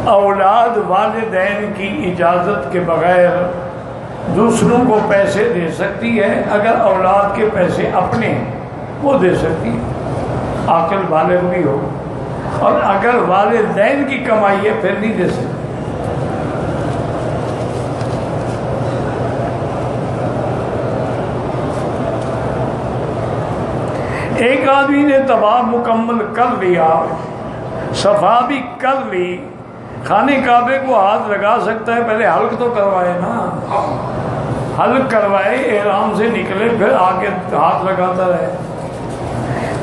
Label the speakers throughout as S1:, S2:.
S1: اولاد والدین کی اجازت کے بغیر دوسروں کو پیسے دے سکتی ہے، اگر اولاد کے پیسے اپنے ہیں وہ دے سکتی ہے، عاقل بالغ بھی ہو، اور اگر والدین کی کمائی ہے پھر نہیں دے سکتی۔ ایک آدمی نے طواف مکمل کر لیا، صفا بھی کر لی، خانے کعبے کو ہاتھ لگا سکتا ہے، پہلے حلق تو کروائے نا، حلق کروائے، احرام سے نکلے، پھر آگے ہاتھ لگاتا رہے۔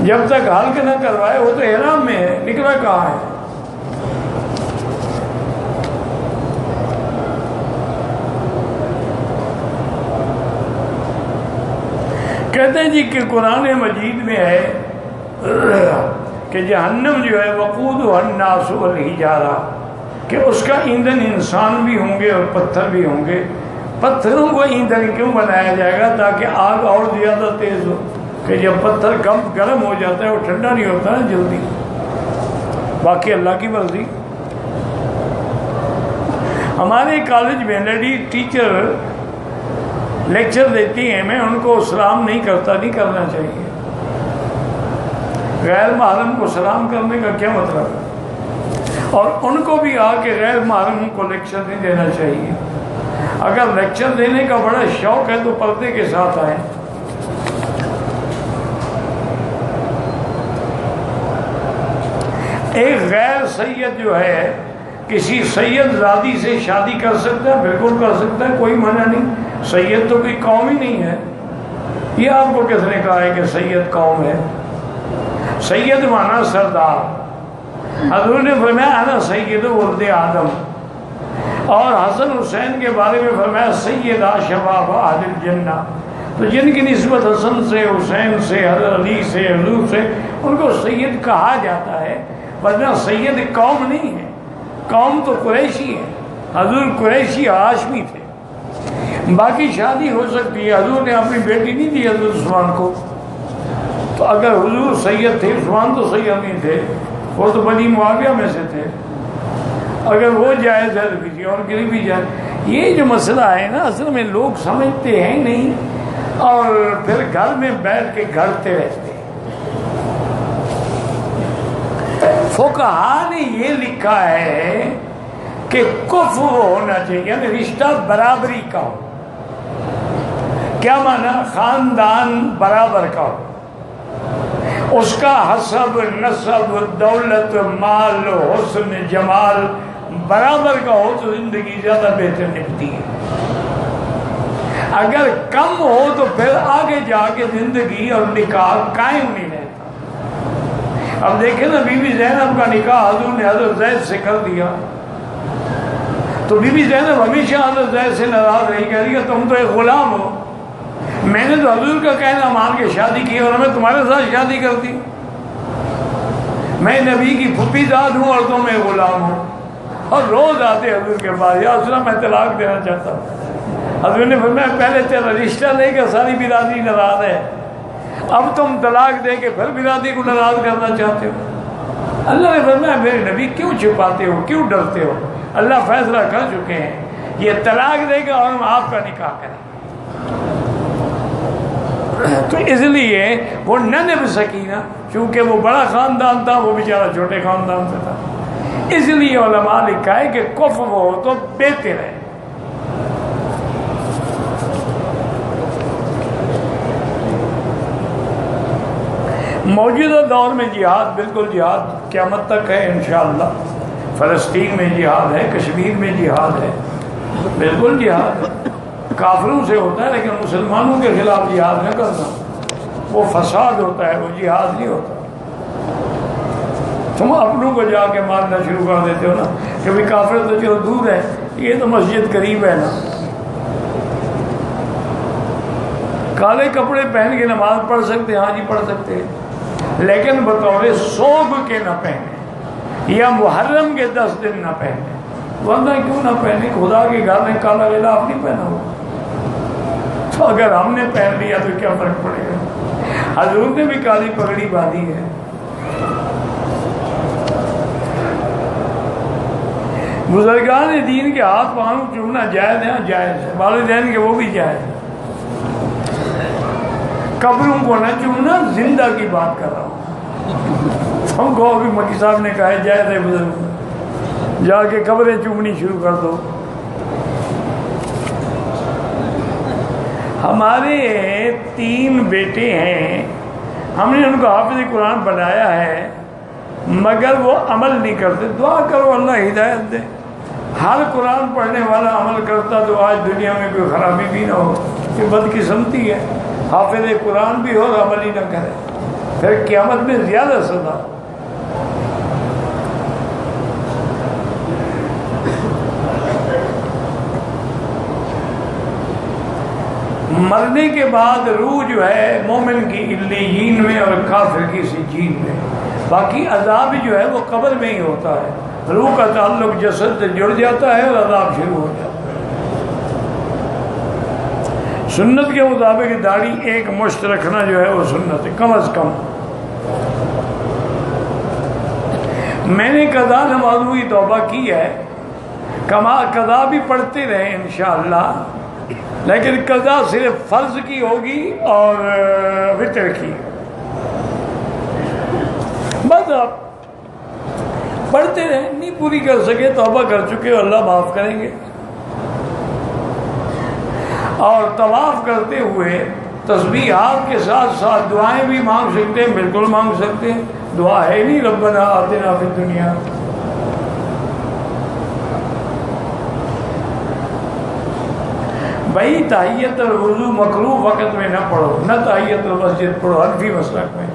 S1: جب تک حلق نہ کروائے وہ تو احرام میں ہے، نکلا کہاں ہے؟ کہتے ہیں جی کہ قرآن مجید میں ہے کہ جہنم جو ہے وقودها الناس والحجارہ، کہ اس کا ایندھن انسان بھی ہوں گے اور پتھر بھی ہوں گے۔ پتھروں کو ایندھن کیوں بنایا جائے گا؟ تاکہ آگ اور زیادہ تیز ہو، کہ جب پتھر کم گرم ہو جاتا ہے وہ ٹھنڈا نہیں ہوتا ہے جلدی، باقی اللہ کی مرضی۔ ہمارے کالج میں لیڈی ٹیچر لیکچر دیتی ہیں، میں ان کو سلام نہیں کرنا چاہیے۔ غیر محرم کو سلام کرنے کا کیا مطلب ہے؟ اور ان کو بھی آ کے غیر محرم کو لیکچر نہیں دینا چاہیے۔ اگر لیکچر دینے کا بڑا شوق ہے تو پردے کے ساتھ آئیں۔ ایک غیر سید جو ہے کسی سید زادی سے شادی کر سکتا ہے؟ بالکل کر سکتا ہے، کوئی منع نہیں۔ سید تو کوئی قوم ہی نہیں ہے۔ یہ آپ کو کس نے کہا ہے کہ سید قوم ہے؟ سید مانا سردار۔ حضور نے فرمایا انا سید ولد آدم، اور حسن حسین کے بارے میں فرمایا سیدہ شباب اہل الجنہ۔ تو جن کی نسبت حسن سے، حسین سے، حضرت علی سے، حضور سے، ان کو سید کہا جاتا ہے، ورنہ سید قوم نہیں ہے۔ قوم تو قریشی ہے، حضور قریشی ہاشمی تھے۔ باقی شادی ہو سکتی ہے، حضور نے اپنی بیٹی نہیں دی حضرت عثمان کو، تو اگر حضور سید تھے، عثمان تو سید نہیں تھے، وہ تو بنی معاویہ میں سے تھے، اگر وہ جائز ہے تو کسی اور کے لیے بھی جائز۔ یہ جو مسئلہ ہے نا، اصل میں لوگ سمجھتے ہیں نہیں، اور پھر گھر میں بیٹھ کے گھڑتے رہتے ہیں۔ فقہا نے یہ لکھا ہے کہ کفو ہونا چاہیے، یعنی رشتہ برابری کا ہو۔ کیا معنی؟ خاندان برابر کا ہو، اس کا حسب، نسب، دولت، مال، حسن، جمال برابر کا ہو تو زندگی زیادہ بہتر نکلتی ہے۔ اگر کم ہو تو پھر آگے جا کے زندگی اور نکاح قائم نہیں رہتا۔ اب دیکھیں نا، بی بی زینب کا نکاح حضور نے حضرت زید سے کر دیا، تو بی بی زینب ہمیشہ حضرت زید سے ناراض رہی، کہہ رہی کہ تم تو ایک غلام ہو، میں نے تو حضور کا کہنا مان کے شادی کی اور میں تمہارے ساتھ شادی کرتی، میں نبی کی پھپھی زاد ہوں اور تم ایک غلام ہو۔ اور روز آتے حضور کے پاس، یا رسول اللہ میں طلاق دینا چاہتا ہوں۔ حضور نے فرمایا پہلے تیرا رشتہ لے کے ساری برادری ناراض ہے، اب تم طلاق دے کے پھر برادری کو ناراض کرنا چاہتے ہو۔ اللہ نے فرمایا میرے نبی کیوں چھپاتے ہو، کیوں ڈرتے ہو؟ اللہ فیصلہ کر چکے ہیں، یہ طلاق دے گا اور ہم آپ کا نکاح کریں۔ تو اس لیے وہ نہ نبھ سکی نا، چونکہ وہ بڑا خاندان تھا، وہ بیچارہ چھوٹے خاندان سے تھا۔ اس لیے علماء لکھا ہے کہ کفو ہو تو بہتر ہے۔ موجودہ دور میں جہاد، بالکل جہاد قیامت تک ہے انشاءاللہ۔ فلسطین میں جہاد ہے، کشمیر میں جہاد ہے، بالکل جہاد ہے۔ کافروں سے ہوتا ہے لیکن مسلمانوں کے خلاف جہاد نہ کرنا، وہ فساد ہوتا ہے، وہ جہاد نہیں ہوتا۔ تم اپنوں کو جا کے مارنا شروع کر دیتے ہو نا، کہ بھی کافر تو چلو دور ہے، یہ تو مسجد قریب ہے نا۔ کالے کپڑے پہن کے نماز پڑھ سکتے ہیں، ہاں جی پڑھ سکتے ہیں، لیکن بطور صوب کے نہ پہنے، یا محرم کے 10 دن نہ پہنے۔ ورنہ کیوں نہ پہنے؟ خدا کے گھر میں کالا غلاف نہیں پہنا ہوا، تو اگر ہم نے پہن لیا تو کیا فرق پڑے گا؟ حضور نے بھی کالی پگڑی باندھی ہے۔ بزرگان دین کے ہاتھ پاؤں چومنا جائز ہے؟ جائز ہے. والدین کے وہ بھی جائز ہے. قبروں کو نہ چومنا، زندہ کی بات کر رہا ہوں. ہم کو ابھی مکی صاحب نے کہا ہے جائز ہے بزرگ، جا کے قبریں چومنی شروع کر دو. ہمارے 3 بیٹے ہیں، ہم نے ان کو حافظ قرآن بنایا ہے، مگر وہ عمل نہیں کرتے. دعا کرو اللہ ہدایت دے. ہر قرآن پڑھنے والا عمل کرتا تو آج دنیا میں کوئی خرابی بھی نہ ہو. یہ بدقسمتی ہے، حافظ قرآن بھی ہو اور عمل ہی نہ کرے، پھر قیامت میں زیادہ سزا. مرنے کے بعد روح جو ہے مومن کی علیین میں اور کافر کی سجین میں. باقی عذاب جو ہے وہ قبر میں ہی ہوتا ہے. روح کا تعلق جسد سے جڑ جاتا ہے اور عذاب شروع ہو جاتا ہے. سنت کے مطابق داڑھی 1 مشت رکھنا جو ہے وہ سنت ہے کم از کم. میں نے قضا نمازوں کی توبہ کی ہے، قضا بھی پڑھتے رہے انشاءاللہ، لیکن قضا صرف فرض کی ہوگی اور وتر کی. بس آپ پڑھتے رہیں، نہیں پوری کر سکے توبہ کر چکے ہو، اللہ معاف کریں گے. اور طواف کرتے ہوئے تسبیحات کے ساتھ ساتھ دعائیں بھی مانگ سکتے ہیں، بالکل مانگ سکتے ہیں. دعا ہے نہیں ربنا آتنا فی الدنیا. بھائی تحیت الوضو مکروہ وقت میں نہ پڑھو، نہ تحیت المسجد پڑھو حنفی مسلک میں.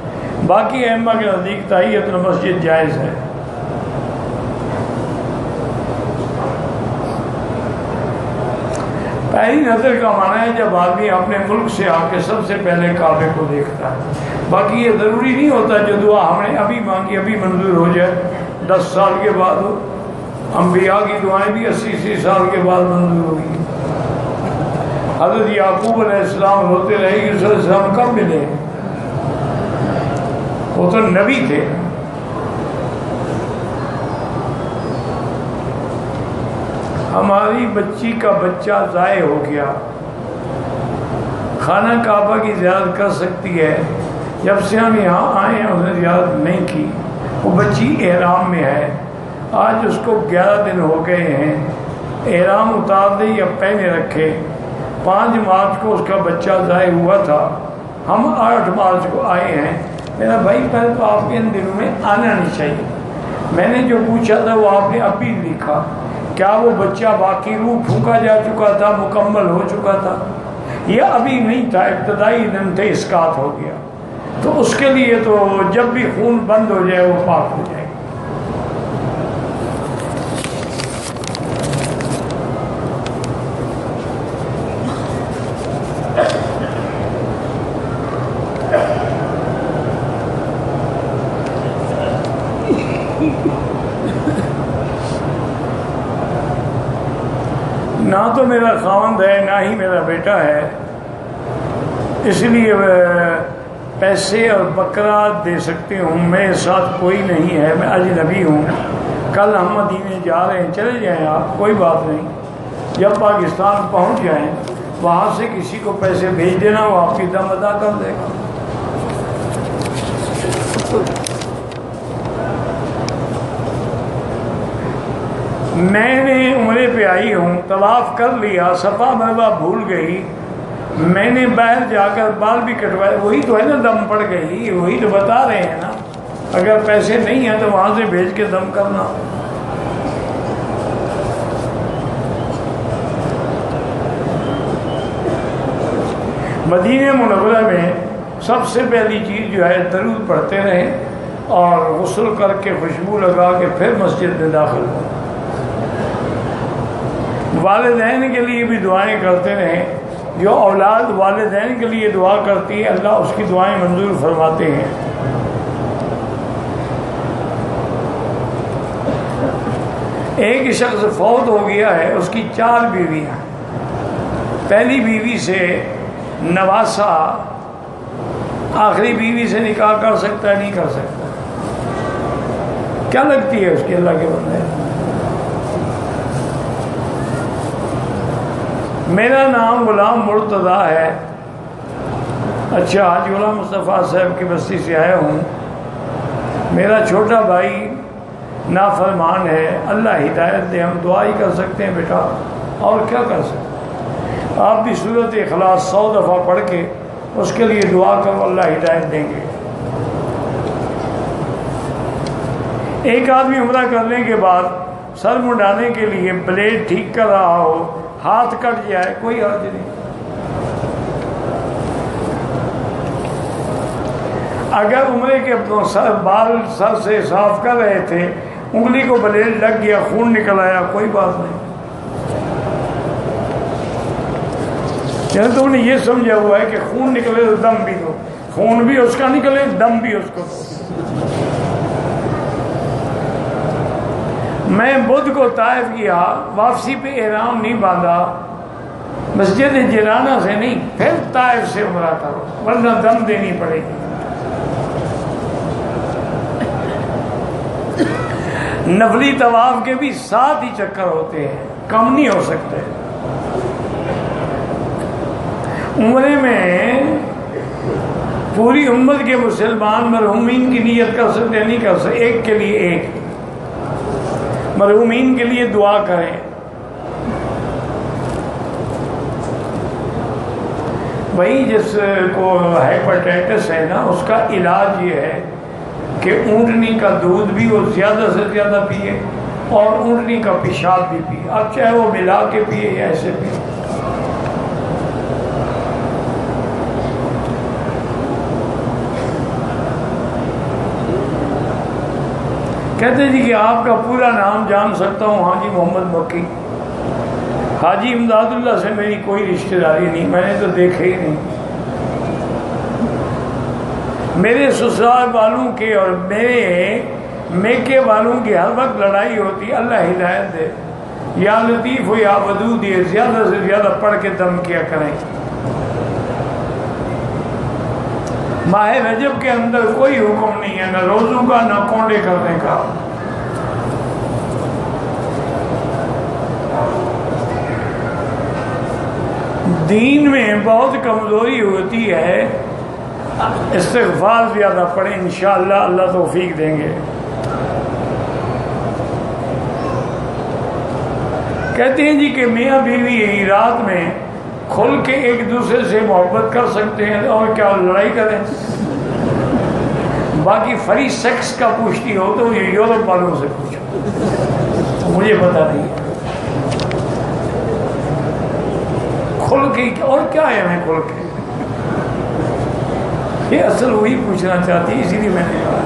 S1: باقی ائمہ کے نزدیک تحیت المسجد جائز ہے. پہلی نظر کا معنی ہے جب آدمی اپنے ملک سے آ کے سب سے پہلے کعبے کو دیکھتا ہے. باقی یہ ضروری نہیں ہوتا جو دعا ہم نے ابھی مانگی ابھی منظور ہو جائے، 10 سال کے بعد ہو. انبیاء کی دعائیں بھی 80 سال کے بعد منظور ہوئی. حضرت یعقوب علیہ السلام روتے رہے، یوسف علیہ السلام کب ملے؟ وہ تو نبی تھے. ہماری بچی کا بچہ ضائع ہو گیا، خانہ کعبہ کی زیارت کر سکتی ہے. جب سے ہم یہاں آئے ہیں اس نے زیارت نہیں کی. وہ بچی احرام میں ہے، آج اس کو 11 دن ہو گئے ہیں. احرام اتار دے یا پہنے رکھے. 5 مارچ کو اس کا بچہ ضائع ہوا تھا، ہم 8 مارچ کو آئے ہیں. میرا بھائی پہلے تو آپ کے ان دنوں میں آنا نہیں چاہیے. میں نے جو پوچھا تھا وہ آپ نے ابھی لکھا. کیا وہ بچہ باقی روح پھونکا جا چکا تھا، مکمل ہو چکا تھا، یا ابھی نہیں تھا، ابتدائی دن تھے، اسقاط ہو گیا؟ تو اس کے لیے تو جب بھی خون بند ہو جائے وہ پاک ہو جائے. نہ تو میرا خاوند ہے نہ ہی میرا بیٹا ہے، اس لیے پیسے اور بکرا دے سکتے ہوں. میرے ساتھ کوئی نہیں ہے، میں اجنبی ہوں. کل ہم مدینے جا رہے ہیں، چلے جائیں آپ، کوئی بات نہیں. جب پاکستان پہنچ جائیں وہاں سے کسی کو پیسے بھیج دینا، وہ آپ کی دم ادا کر دے گا. میں نے عمرے پہ آئی ہوں، طواف کر لیا، صفا مروا بھول گئی. میں نے باہر جا کر بال بھی کٹوائے. وہی تو ہے نا دم پڑ گئی، وہی تو بتا رہے ہیں نا. اگر پیسے نہیں ہیں تو وہاں سے بھیج کے دم کرنا. مدینہ منورہ میں سب سے پہلی چیز جو ہے درود پڑھتے رہیں اور غسل کر کے خوشبو لگا کے پھر مسجد میں داخل ہوں. والدین کے لیے بھی دعائیں کرتے رہیں. جو اولاد والدین کے لیے دعا کرتی ہے اللہ اس کی دعائیں منظور فرماتے ہیں. ایک شخص فوت ہو گیا ہے، اس کی 4 بیویاں. پہلی بیوی سے نواسا، آخری بیوی سے نکاح کر سکتا ہے نہیں کر سکتا؟ کیا لگتی ہے اس کے اللہ کے بندے؟ میرا نام غلام مرتضیٰ ہے. اچھا، حاجی غلام مصطفیٰ صاحب کی بستی سے آیا ہوں. میرا چھوٹا بھائی نافرمان ہے، اللہ ہدایت دے. ہم دعا ہی کر سکتے ہیں بیٹا، اور کیا کر سکتے ہیں. آپ بھی سورۃ اخلاص 100 دفعہ پڑھ کے اس کے لیے دعا کرو، اللہ ہدایت دیں گے. ایک آدمی عمرہ کرنے کے بعد سر منڈانے کے لیے بلیڈ ٹھیک کر رہا ہو، ہاتھ کٹ جائے، کوئی حرج نہیں. اگر عمرے کے بال سر سے صاف کر رہے تھے، انگلی کو بلیڈ لگ گیا، خون نکل آیا، کوئی بات نہیں. یعنی تم نے یہ سمجھا ہوا ہے کہ خون نکلے تو دم بھی دو، خون بھی اس کا نکلے، دم بھی اس کو دو. میں بدھ کو طائف گیا، واپسی پہ احرام نہیں باندھا، مسجد جیرانہ سے نہیں، پھر طائف سے عمرہ کرو ورنہ دم دینی پڑے گی. نفلی طواف کے بھی 7 ہی چکر ہوتے ہیں، کم نہیں ہو سکتے. عمرے میں پوری امت کے مسلمان مرحومین کی نیت کر سکتے ہیں؟ نہیں کر سکتے. ایک کے لیے ایک، مرحومین کے لیے دعا کریں. وہی جس کو ہیپاٹائٹس ہے نا، اس کا علاج یہ ہے کہ اونٹنی کا دودھ بھی وہ زیادہ سے زیادہ پیے اور اونٹنی کا پیشاب بھی پیے. اب چاہے وہ ملا کے پیے یا ایسے پیے. کہتے جی کہ آپ کا پورا نام جان سکتا ہوں؟ حاجی محمد مکی. حاجی امداد اللہ سے میری کوئی رشتہ داری نہیں، میں نے تو دیکھے ہی نہیں. میرے سسرال والوں کے اور میرے میکے والوں کی ہر وقت لڑائی ہوتی. اللہ ہدایت دے. یا لطیف ہو یا ودود، یہ زیادہ سے زیادہ پڑھ کے دم کیا کریں. ماہ رجب کے اندر کوئی حکم نہیں ہے، نہ روزوں کا نہ کونڈے کرنے کا. دین میں بہت کمزوری ہوتی ہے، استغفار زیادہ پڑھیں، انشاءاللہ اللہ توفیق دیں گے. کہتے ہیں جی کہ میاں بیوی یہی رات میں کھل کے ایک دوسرے سے محبت کر سکتے ہیں، اور کیا لڑائی کریں؟ باقی فری سیکس کا پوچھتی ہو تو یہ یورپ والوں سے پوچھو، مجھے پتا نہیں. کھل کے اور کیا ہے ہمیں کھل کے؟ یہ اصل وہی پوچھنا چاہتی ہے. اسی لیے میں نے کہا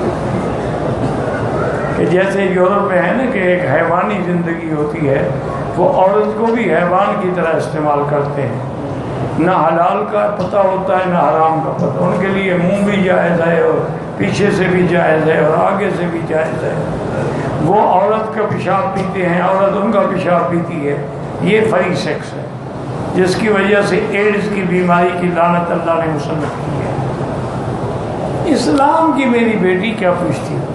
S1: کہ جیسے یورپ میں ہے نا کہ ایک حیوانی زندگی ہوتی ہے، وہ عورت کو بھی حیوان کی طرح استعمال کرتے ہیں. نہ حلال کا پتہ ہوتا ہے نہ حرام کا پتہ. ان کے لیے منہ بھی جائز ہے اور پیچھے سے بھی جائز ہے اور آگے سے بھی جائز ہے. وہ عورت کا پیشاب پیتے ہیں، عورت ان کا پیشاب پیتی ہے. یہ فری سیکس ہے جس کی وجہ سے ایڈز کی بیماری کی لعنت اللہ نے مسلط کی ہے. اسلام کی میری بیٹی کیا پوچھتی ہے؟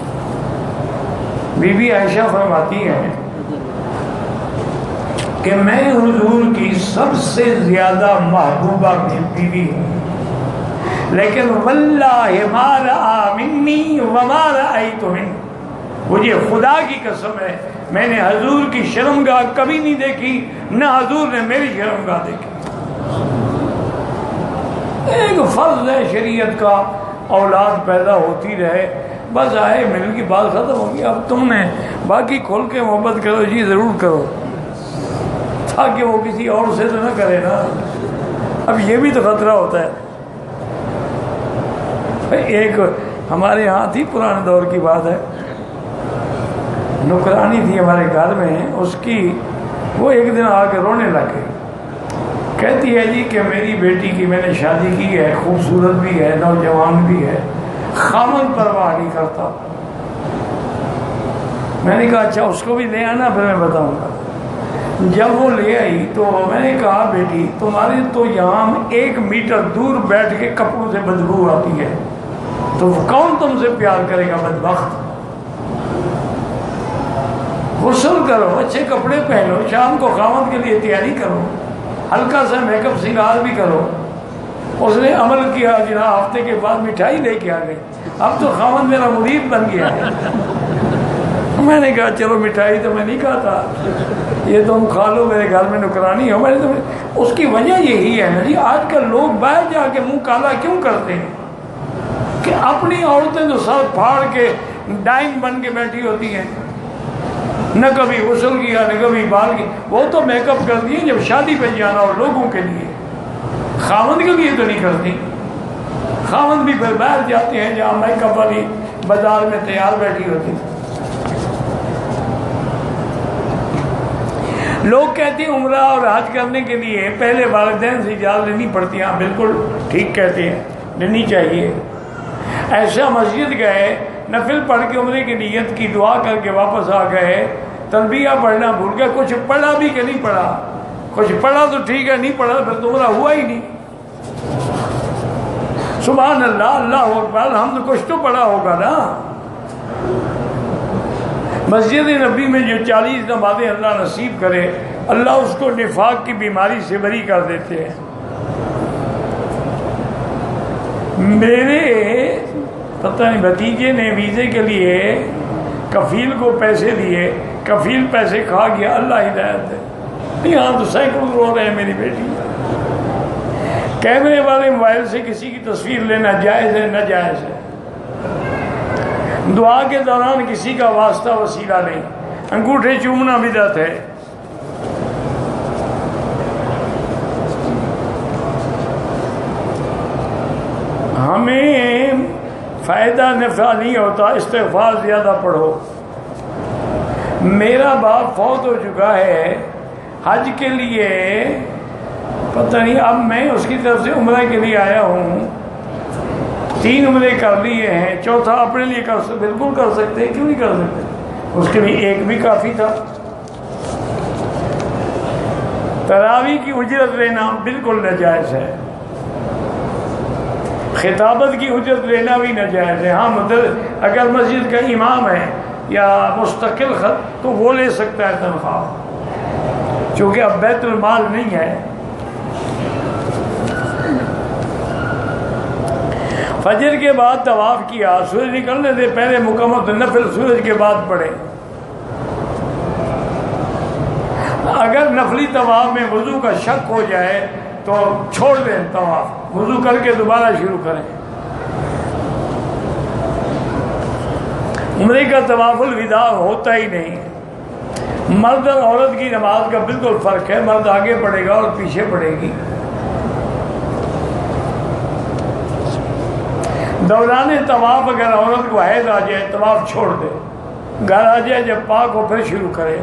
S1: بی بی عائشہ فرماتی ہے کہ میں حضور کی سب سے زیادہ محبوبہ بیوی ہوں، لیکن واللہ ما رأى منی وما رأیت منہ. مجھے خدا کی قسم ہے میں نے حضور کی شرمگاہ کبھی نہیں دیکھی، نہ حضور نے میری شرمگاہ دیکھی. ایک فرض ہے شریعت کا، اولاد پیدا ہوتی رہے، بس آئے مل کی بات ختم ہوگی. اب تم نے باقی کھول کے محبت کرو جی، ضرور کرو، تاکہ وہ کسی اور سے تو نہ کرے نا. اب یہ بھی تو خطرہ ہوتا ہے. ایک ہمارے ہاں تھی، پرانے دور کی بات ہے، نوکرانی تھی ہمارے گھر میں. اس کی وہ ایک دن آ کے رونے لگے. کہتی ہے جی کہ میری بیٹی کی میں نے شادی کی ہے، خوبصورت بھی ہے، نوجوان بھی ہے، خامن پرواہ نہیں کرتا. میں نے کہا اچھا اس کو بھی لے آنا، پھر میں بتاؤں گا. جب وہ لے آئی تو میں نے کہا بیٹی تمہارے تو یہاں 1 میٹر دور بیٹھ کے کپڑوں سے بدبو آتی ہے، تو کون تم سے پیار کرے گا بدبخت؟ غسل کرو، اچھے کپڑے پہنو، شام کو خامد کے لیے تیاری کرو، ہلکا سا میک اپ سنگار بھی کرو. اس نے عمل کیا جناب, ہفتے کے بعد مٹھائی لے کے آ گئی. اب تو خاوند میرا مرید بن گیا ہے. میں نے کہا چلو مٹھائی تو میں نہیں کھاتا, یہ تم کھا لو, میرے گھر میں نکرانی ہو. میں نے اس کی وجہ یہی ہے نا جی, آج کل لوگ باہر جا کے منہ کالا کیوں کرتے ہیں کہ اپنی عورتیں تو سر پھاڑ کے ڈائن بن کے بیٹھی ہوتی ہیں, نہ کبھی غسل کیا نہ کبھی بال کی. وہ تو میک اپ کرتی ہیں جب شادی پہ جانا ہو لوگوں کے لیے, خاوند کے لیے تو نہیں کرتی. خاوند بھی پھر باہر جاتے ہیں جہاں میک اپ والی بازار میں تیار بیٹھی ہوتی. لوگ کہتے ہیں عمرہ اور حج کرنے کے لیے پہلے والدین سے اجازت لینی پڑتی ہے. ہاں بالکل ٹھیک کہتے ہیں, لینی چاہیے. ایسا مسجد گئے, نفل پڑھ کے عمرے کی نیت کی, دعا کر کے واپس آ گئے, تلبیہ پڑھنا بھول گئے, کچھ پڑھا بھی کہ نہیں پڑھا, کچھ پڑھا تو ٹھیک ہے, نہیں پڑھا پھر تو عمرہ ہوا ہی نہیں. سبحان اللہ, اللہ اکبر, ہم تو کچھ تو پڑھا ہوگا نا. مسجد نبی میں جو 40 نمازیں اللہ نصیب کرے, اللہ اس کو نفاق کی بیماری سے بری کر دیتے ہیں. میرے پتہ نہیں بھتیجے نے ویزے کے لیے کفیل کو پیسے دیے, کفیل پیسے کھا گیا, اللہ ہدایت دے. یہاں تو سینکڑوں رو رہے ہیں میری بیٹی. کیمرے والے موبائل سے کسی کی تصویر لینا جائز ہے ناجائز ہے؟ دعا کے دوران کسی کا واسطہ وسیلہ نہیں. انگوٹھے چومنا بدعت ہے. ہمیں فائدہ نفع نہیں ہوتا, استغفار زیادہ پڑھو. میرا باپ فوت ہو چکا ہے, حج کے لیے پتہ نہیں, اب میں اس کی طرف سے عمرہ کے لیے آیا ہوں. 3 عمرے کر لیے ہیں, چوتھا اپنے لیے بالکل کر سکتے, کیوں نہیں کر سکتے؟ اس کے لیے ایک بھی کافی تھا. تراویح کی اجرت لینا بالکل ناجائز ہے. خطابت کی اجرت لینا بھی ناجائز ہے. ہاں اگر مسجد کا امام ہے یا مستقل خط تو وہ لے سکتا ہے تنخواہ, چونکہ اب بیت المال نہیں ہے. فجر کے بعد طواف کیا, سورج نکلنے سے پہلے مکمل نفل سورج کے بعد پڑھے. اگر نفلی طواف میں وضو کا شک ہو جائے تو چھوڑ دیں طواف, وضو کر کے دوبارہ شروع کریں. عمرے کا طواف الوداع ہوتا ہی نہیں. مرد اور عورت کی نماز کا بالکل فرق ہے, مرد آگے پڑھے گا اور پیچھے پڑھے گی. دوران طواف اگر عورت کو حیض آ جائے طواف چھوڑ دے, گھر آ جائے جب پاک ہو پھر شروع کرے.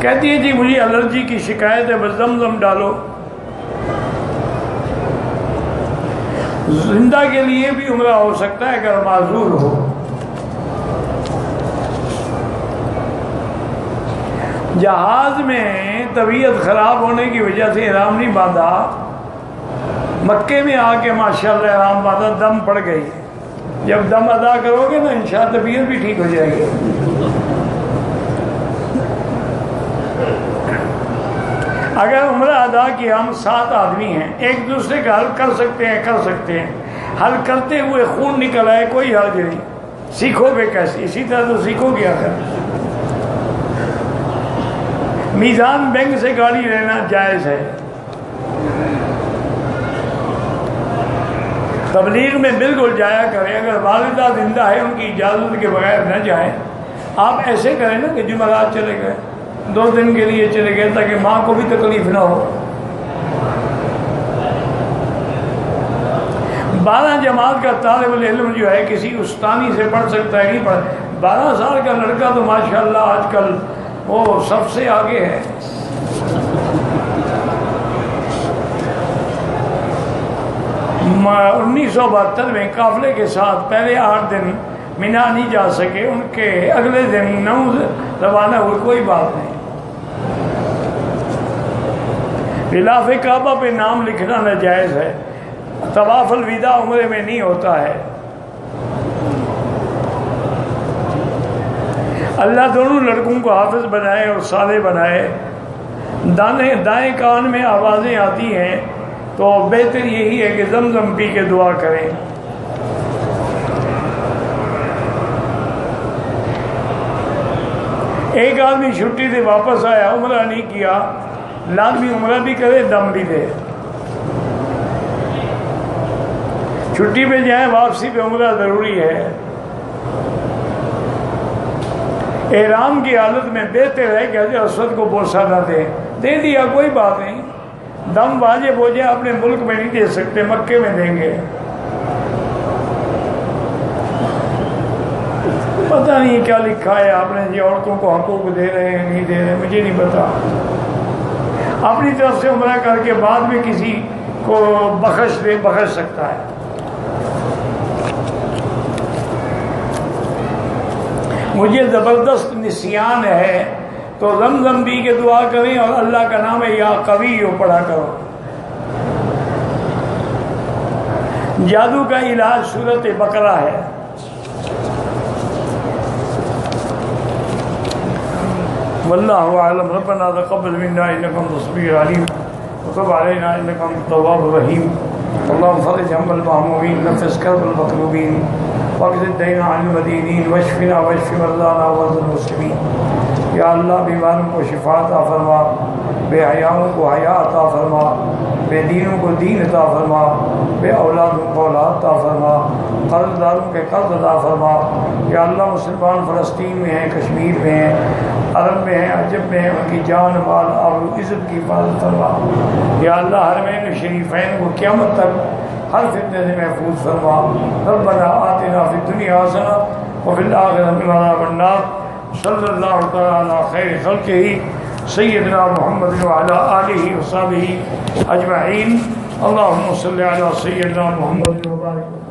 S1: کہتی ہے جی مجھے الرجی کی شکایت ہے, بس زمزم ڈالو. زندہ کے لیے بھی عمرہ ہو سکتا ہے اگر معذور ہو. جہاز میں طبیعت خراب ہونے کی وجہ سے احرام نہیں باندھا, مکے میں آ کے ماشاءاللہ احرام باندھا, دم پڑ گئی. جب دم ادا کرو گے نا انشاءاللہ طبیعت بھی ٹھیک ہو جائے گی. اگر عمرہ ادا کیا, ہم 7 آدمی ہیں, ایک دوسرے کا حل کر سکتے ہیں. حل کرتے ہوئے خون نکل آئے کوئی حرج نہیں. سیکھو گے کیسے؟ اسی طرح تو سیکھو گے. اگر میزان بینک سے گاڑی لینا جائز ہے. تبلیغ میں بالکل جایا کریں. اگر والدہ زندہ ہے ان کی اجازت کے بغیر نہ جائیں. آپ ایسے کریں نا کہ جمعرات چلے گئے, 2 دن کے لیے چلے گئے تاکہ ماں کو بھی تکلیف نہ ہو. 12 جماعت کا طالب العلم جو ہے کسی استانی سے پڑھ سکتا ہے, نہیں پڑھ. 12 سال کا لڑکا تو ماشاءاللہ آج کل وہ سب سے آگے ہے. میں 1972 میں قافلے کے ساتھ پہلے 8 دن مینا نہیں جا سکے, ان کے اگلے دن 9 روانہ ہوئے. کوئی بات نہیں. غلاف کعبہ پہ نام لکھنا ناجائز ہے. طواف الوداع عمرے میں نہیں ہوتا ہے. اللہ دونوں لڑکوں کو حافظ بنائے اور صالح بنائے. دائیں کان میں آوازیں آتی ہیں تو بہتر یہی ہے کہ زمزم پی کے دعا کریں۔ ایک آدمی چھٹی سے واپس آیا، عمرہ نہیں کیا، لازمی عمرہ بھی کرے، دم بھی دے۔ چھٹی پہ جائیں، واپسی پہ عمرہ ضروری ہے۔ احرام کی حالت میں بہتر ہے کہ حجر اسود کو بوسہ نہ دے دیا کوئی بات نہیں، دم واجب ہو جائے، اپنے ملک میں نہیں دے سکتے، مکے میں دیں گے۔ پتہ نہیں کیا لکھا ہے آپ نے جی عورتوں کو حقوق دے رہے ہیں نہیں دے رہے، مجھے نہیں پتا۔ اپنی طرف سے عمرہ کر کے بعد میں کسی کو بخش سکتا ہے۔ مجھے زبردست نسیان ہے تو زمزم پی کے دعا کریں اور اللہ کا نام ہے یا قوی پڑھا کرو۔ جادو کا علاج سورۃ بقرہ ہے۔ واللہ اعلم۔ ربنا تقبل منا انک انت السمیع العلیم وتب علینا انک انت التواب الرحیم۔ اللهم فرج هم المهمومین، نفس کرب المطلوبین، واقض الدین عن المدینین، واشفنا واشف مرضانا ومرضى المسلمین۔ یا اللہ بیماروں کو شفا عطا فرما، بے حیاؤں کو حیا عطا فرما، بے دینوں کو دین عطا فرما، بے اولادوں کو اولاد عطا فرما، قرض داروں کے قرض عطا فرما۔ یا اللہ مسلمان فلسطین میں ہیں، کشمیر میں ہیں، عرب میں ہیں، عجب میں ہیں، ان کی جان مال آبرو عزت کی حفاظت فرما۔ یا اللہ حرمین شریفین کو قیامت تک ہر فتنے سے محفوظ فرما۔ ربنا آتنا فی الدنیا حسنہ وفی الآخرۃ عذاب النار۔ صلی اللہ تعالی علی خیر خلقہ سیدنا محمد وعلی آلہ وصحبہ اجمعین۔ اللہم صلی علی سیدنا محمد وبارک۔